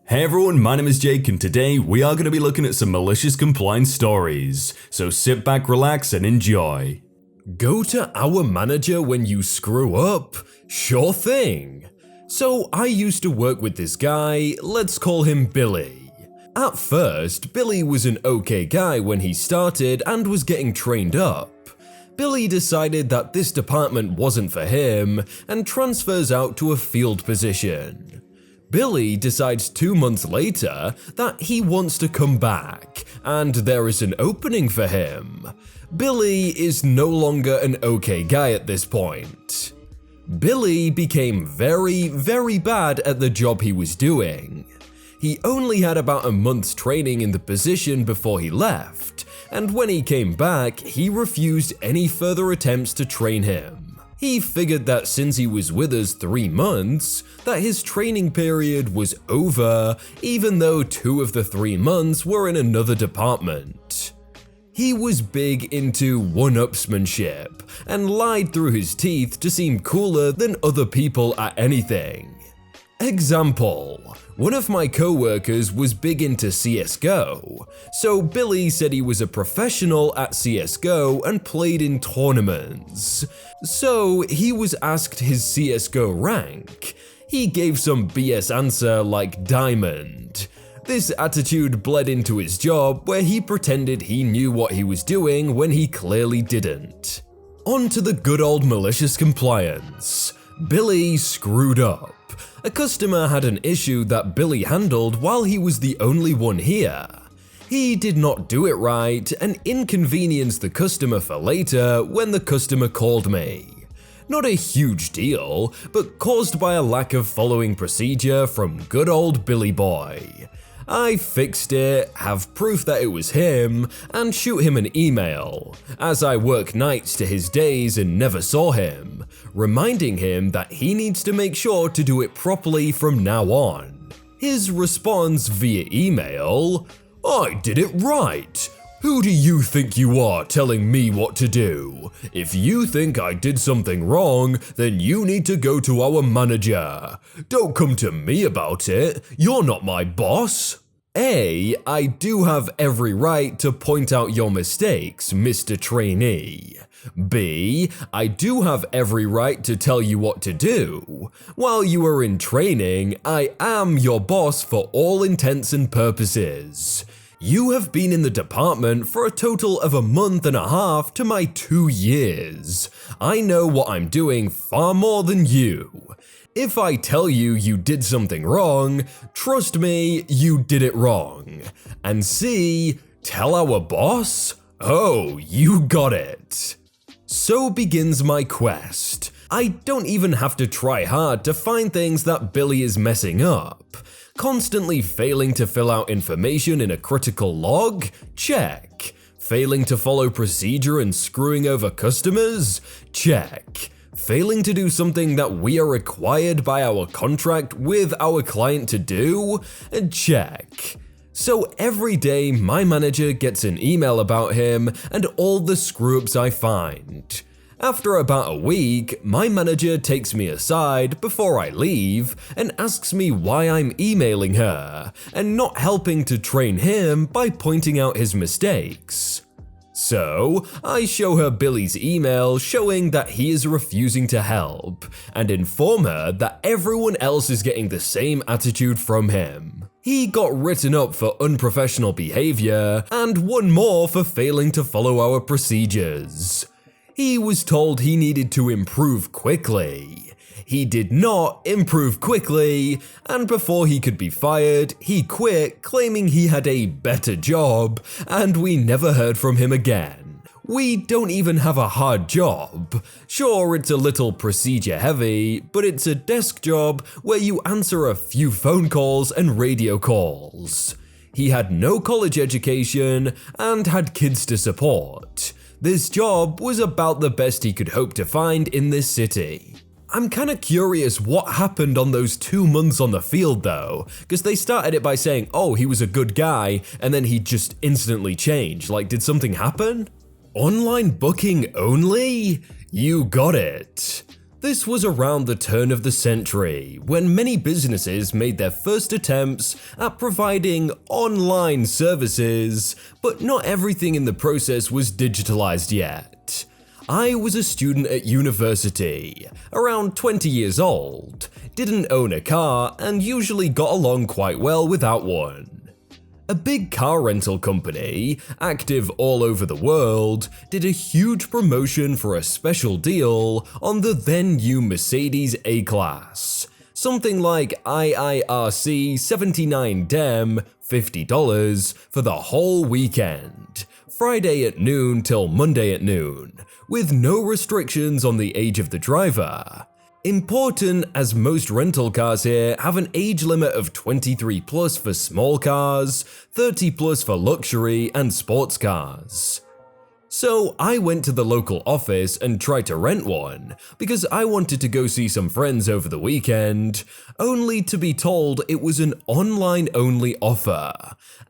Hey everyone, my name is Jake and today we are going to be looking at some malicious compliance stories, so sit back, relax and enjoy. Go to our manager when you screw up? Sure thing. So I used to work with this guy, let's call him Billy. At first, Billy was an okay guy when he started and was getting trained up. Billy decided that this department wasn't for him and transfers out to a field position. Billy decides 2 months later that he wants to come back, and there is an opening for him. Billy is no longer an okay guy at this point. Billy became very bad at the job he was doing. He only had about a month's training in the position before he left, and when he came back, he refused any further attempts to train him. He figured that since he was with us 3 months, that his training period was over, even though 2 of the 3 months were in another department. He was big into one-upsmanship and lied through his teeth to seem cooler than other people at anything. Example: one of my co-workers was big into CSGO, so Billy said he was a professional at CSGO and played in tournaments. So he was asked his CSGO rank. He gave some BS answer like Diamond. This attitude bled into his job where he pretended he knew what he was doing when he clearly didn't. On to the good old malicious compliance. Billy screwed up. A customer had an issue that Billy handled while he was the only one here. He did not do it right and inconvenienced the customer for later when the customer called me. Not a huge deal, but caused by a lack of following procedure from good old Billy Boy. I fixed it, have proof that it was him, and shoot him an email, as I work nights to his days and never saw him, reminding him that he needs to make sure to do it properly from now on. His response via email: "I did it right. Who do you think you are telling me what to do? If you think I did something wrong, then you need to go to our manager. Don't come to me about it, you're not my boss." A, I do have every right to point out your mistakes, Mr. Trainee. B, I do have every right to tell you what to do. While you are in training, I am your boss for all intents and purposes. You have been in the department for a total of 1.5 months to my 2 years. I know what I'm doing far more than you. If I tell you you did something wrong, trust me, you did it wrong. And C, tell our boss? Oh, you got it. So begins my quest. I don't even have to try hard to find things that Billy is messing up. Constantly failing to fill out information in a critical log? Check. Failing to follow procedure and screwing over customers? Check. Failing to do something that we are required by our contract with our client to do? Check. So every day my manager gets an email about him and all the screw-ups I find. After about a week, my manager takes me aside before I leave and asks me why I'm emailing her and not helping to train him by pointing out his mistakes. So, I show her Billy's email showing that he is refusing to help and inform her that everyone else is getting the same attitude from him. He got written up for unprofessional behavior and 1 more for failing to follow our procedures. He was told he needed to improve quickly. He did not improve quickly, and before he could be fired, he quit claiming he had a better job, and we never heard from him again. We don't even have a hard job. Sure, it's a little procedure heavy, but it's a desk job where you answer a few phone calls and radio calls. He had no college education and had kids to support. This job was about the best he could hope to find in this city. I'm kinda curious what happened on those 2 months on the field though, because they started it by saying, oh, he was a good guy, and then he just instantly changed. Like, did something happen? Online booking only? You got it. This was around the turn of the century, when many businesses made their first attempts at providing online services, but not everything in the process was digitalized yet. I was a student at university, around 20 years old, didn't own a car, and usually got along quite well without one. A big car rental company, active all over the world, did a huge promotion for a special deal on the then new Mercedes A-Class. Something like IIRC 79 Dem, $50 for the whole weekend. Friday at noon till Monday at noon, with no restrictions on the age of the driver. Important, as most rental cars here have an age limit of 23 plus for small cars, 30 plus for luxury and sports cars. So I went to the local office and tried to rent one because I wanted to go see some friends over the weekend, only to be told it was an online only offer.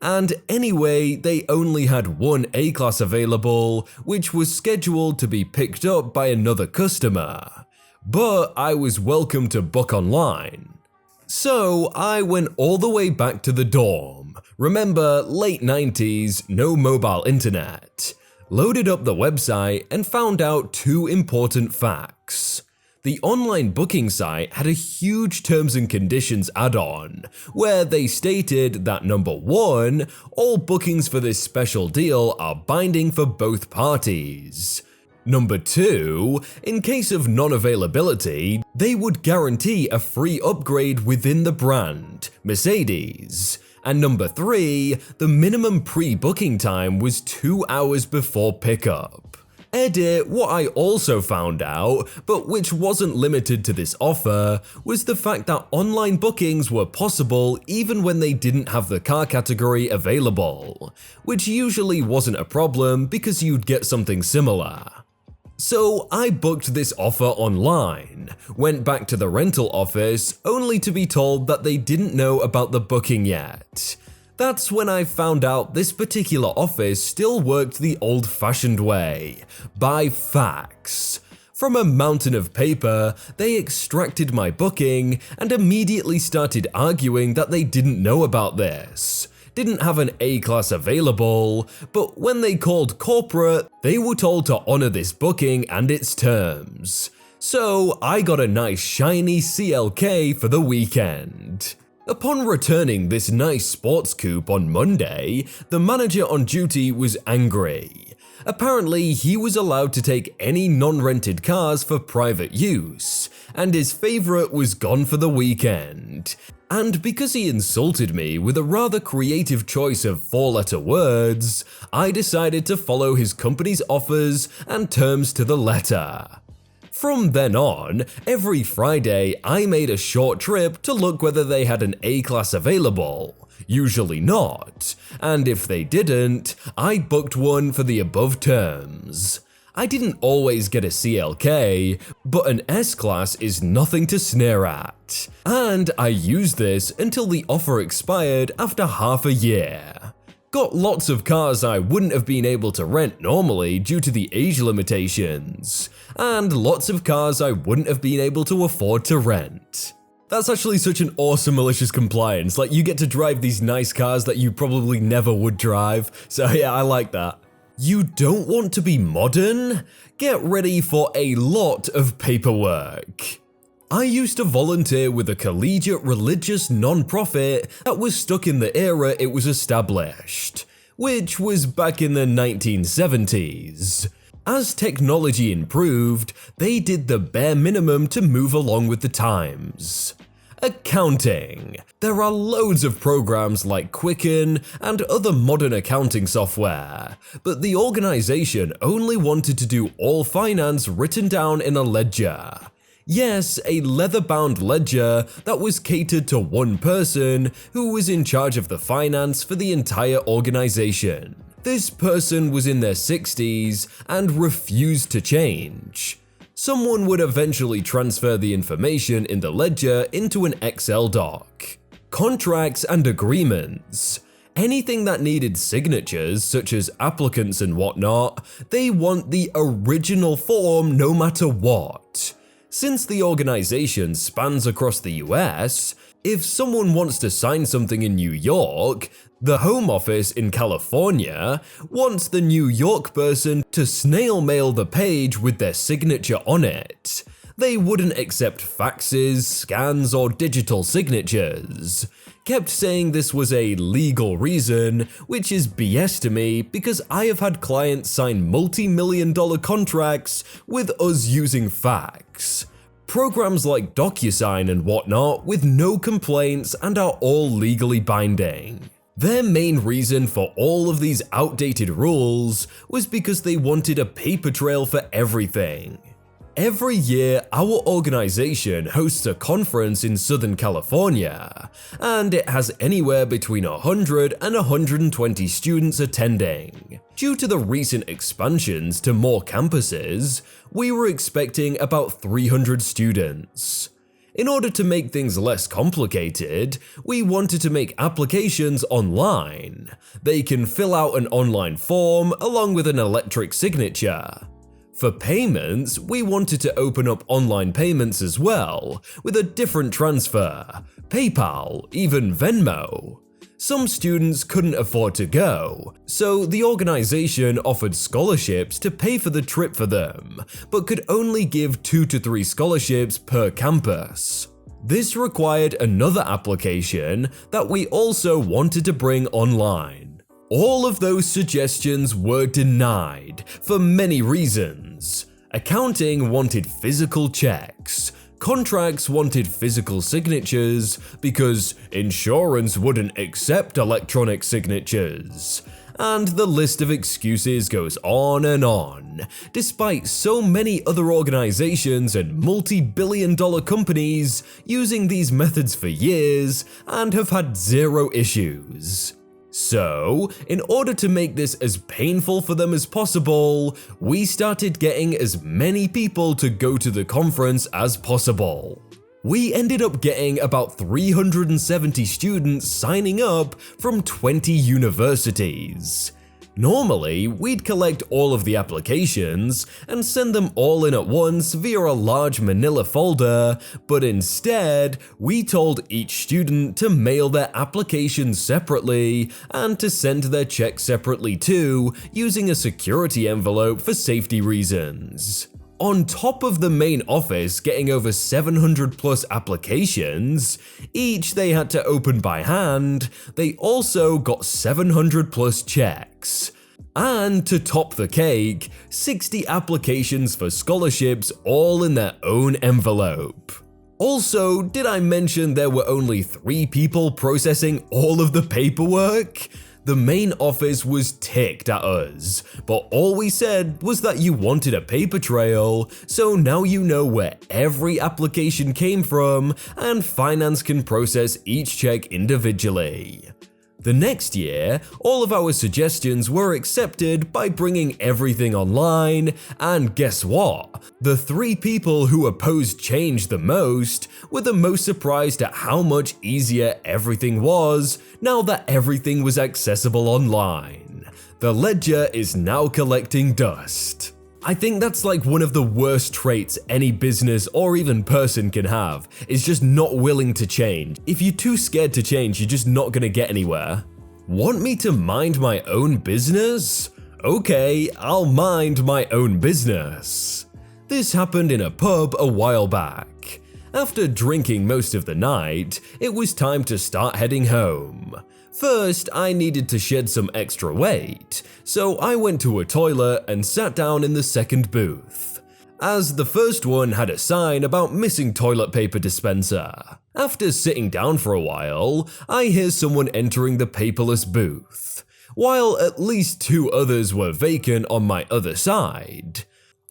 And anyway, they only had one A-Class available, which was scheduled to be picked up by another customer. But I was welcome to book online. So I went all the way back to the dorm. Remember, late 90s, no mobile internet. Loaded up the website and found out two important facts. The online booking site had a huge terms and conditions add-on, where they stated that number 1, all bookings for this special deal are binding for both parties. Number 2, in case of non-availability, they would guarantee a free upgrade within the brand, Mercedes. And number 3, the minimum pre-booking time was 2 hours before pickup. Edit, what I also found out, but which wasn't limited to this offer, was the fact that online bookings were possible even when they didn't have the car category available, which usually wasn't a problem because you'd get something similar. So I booked this offer online, went back to the rental office only to be told that they didn't know about the booking yet. That's when I found out this particular office still worked the old-fashioned way, by fax. From a mountain of paper, they extracted my booking and immediately started arguing that they didn't know about this. Didn't have an A-Class available, but when they called corporate, they were told to honor this booking and its terms. So I got a nice shiny CLK for the weekend. Upon returning this nice sports coupe on Monday, the manager on duty was angry. Apparently, he was allowed to take any non-rented cars for private use, and his favorite was gone for the weekend. And because he insulted me with a rather creative choice of 4-letter words, I decided to follow his company's offers and terms to the letter. From then on, every Friday I made a short trip to look whether they had an A-Class available, usually not, and if they didn't, I booked one for the above terms. I didn't always get a CLK, but an S-Class is nothing to sneer at. And I used this until the offer expired after half a year. Got lots of cars I wouldn't have been able to rent normally due to the age limitations, and lots of cars I wouldn't have been able to afford to rent. That's actually such an awesome malicious compliance, like you get to drive these nice cars that you probably never would drive, so yeah, I like that. You don't want to be modern? Get ready for a lot of paperwork. I used to volunteer with a collegiate religious non-profit that was stuck in the era it was established, which was back in the 1970s. As technology improved, they did the bare minimum to move along with the times. Accounting. There are loads of programs like Quicken and other modern accounting software, but the organization only wanted to do all finance written down in a ledger. Yes, a leather-bound ledger that was catered to one person who was in charge of the finance for the entire organization. This person was in their 60s and refused to change. Someone would eventually transfer the information in the ledger into an Excel doc. Contracts and agreements. Anything that needed signatures, such as applicants and whatnot, they want the original form no matter what. Since the organization spans across the US, if someone wants to sign something in New York, the Home Office in California wants the New York person to snail mail the page with their signature on it. They wouldn't accept faxes, scans, or digital signatures. Kept saying this was a legal reason, which is BS to me because I have had clients sign multi-million-dollar contracts with us using fax. Programs like DocuSign and whatnot with no complaints and are all legally binding. Their main reason for all of these outdated rules was because they wanted a paper trail for everything. Every year, our organization hosts a conference in Southern California, and it has anywhere between 100 and 120 students attending. Due to the recent expansions to more campuses, we were expecting about 300 students. In order to make things less complicated, we wanted to make applications online. They can fill out an online form along with an electric signature. For payments, we wanted to open up online payments as well, with a different transfer, PayPal, even Venmo. Some students couldn't afford to go, so the organization offered scholarships to pay for the trip for them, but could only give 2 to 3 scholarships per campus. This required another application that we also wanted to bring online. All of those suggestions were denied for many reasons. Accounting wanted physical checks. Contracts wanted physical signatures because insurance wouldn't accept electronic signatures. And the list of excuses goes on and on, despite so many other organizations and multi-billion-dollar companies using these methods for years and have had zero issues. So, in order to make this as painful for them as possible, we started getting as many people to go to the conference as possible. We ended up getting about 370 students signing up from 20 universities. Normally, we'd collect all of the applications and send them all in at once via a large manila folder, but instead, we told each student to mail their applications separately and to send their checks separately too, using a security envelope for safety reasons. On top of the main office getting over 700 plus applications, each they had to open by hand, they also got 700 plus checks. And to top the cake, 60 applications for scholarships all in their own envelope. Also, did I mention there were only 3 people processing all of the paperwork? The main office was ticked at us, but all we said was that you wanted a paper trail, so now you know where every application came from and finance can process each check individually. The next year, all of our suggestions were accepted by bringing everything online, and guess what? The 3 people who opposed change the most were the most surprised at how much easier everything was now that everything was accessible online. The ledger is now collecting dust. I think that's like one of the worst traits any business or even person can have, is just not willing to change. If you're too scared to change, you're just not gonna get anywhere. Want me to mind my own business? Okay, I'll mind my own business. This happened in a pub a while back. After drinking most of the night, it was time to start heading home. First, I needed to shed some extra weight, so I went to a toilet and sat down in the second booth, as the first one had a sign about missing toilet paper dispenser. After sitting down for a while, I hear someone entering the paperless booth, while at least 2 others were vacant on my other side.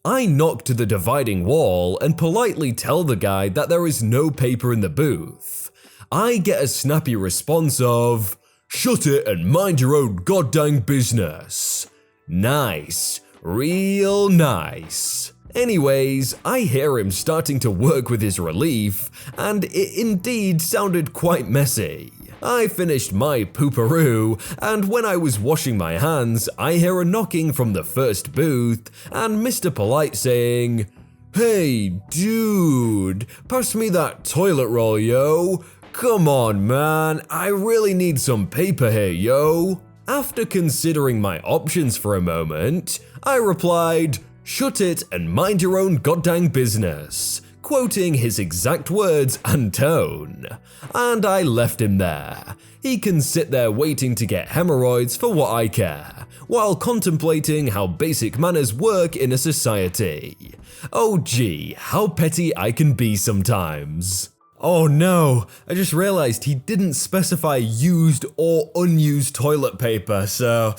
I knock to the dividing wall and politely tell the guy that there is no paper in the booth. I get a snappy response of, "Shut it and mind your own goddamn business." Nice, real nice. Anyways, I hear him starting to work with his relief, and it indeed sounded quite messy. I finished my pooperoo, and when I was washing my hands, I hear a knocking from the first booth, and Mr. Polite saying, Hey, dude, pass me that toilet roll, yo. Come on, man, I really need some paper here, yo. After considering my options for a moment, I replied, "Shut it and mind your own goddamn business," quoting his exact words and tone. And I left him there. He can sit there waiting to get hemorrhoids for what I care, while contemplating how basic manners work in a society. Oh gee, how petty I can be sometimes. Oh no, I just realized he didn't specify used or unused toilet paper, so,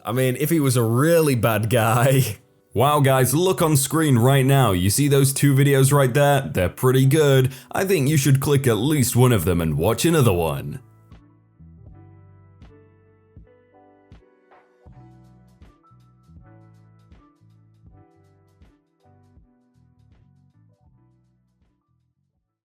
I mean, if he was a really bad guy. Wow guys, look on screen right now, you see those 2 videos right there? They're pretty good. I think you should click at least one of them and watch another one.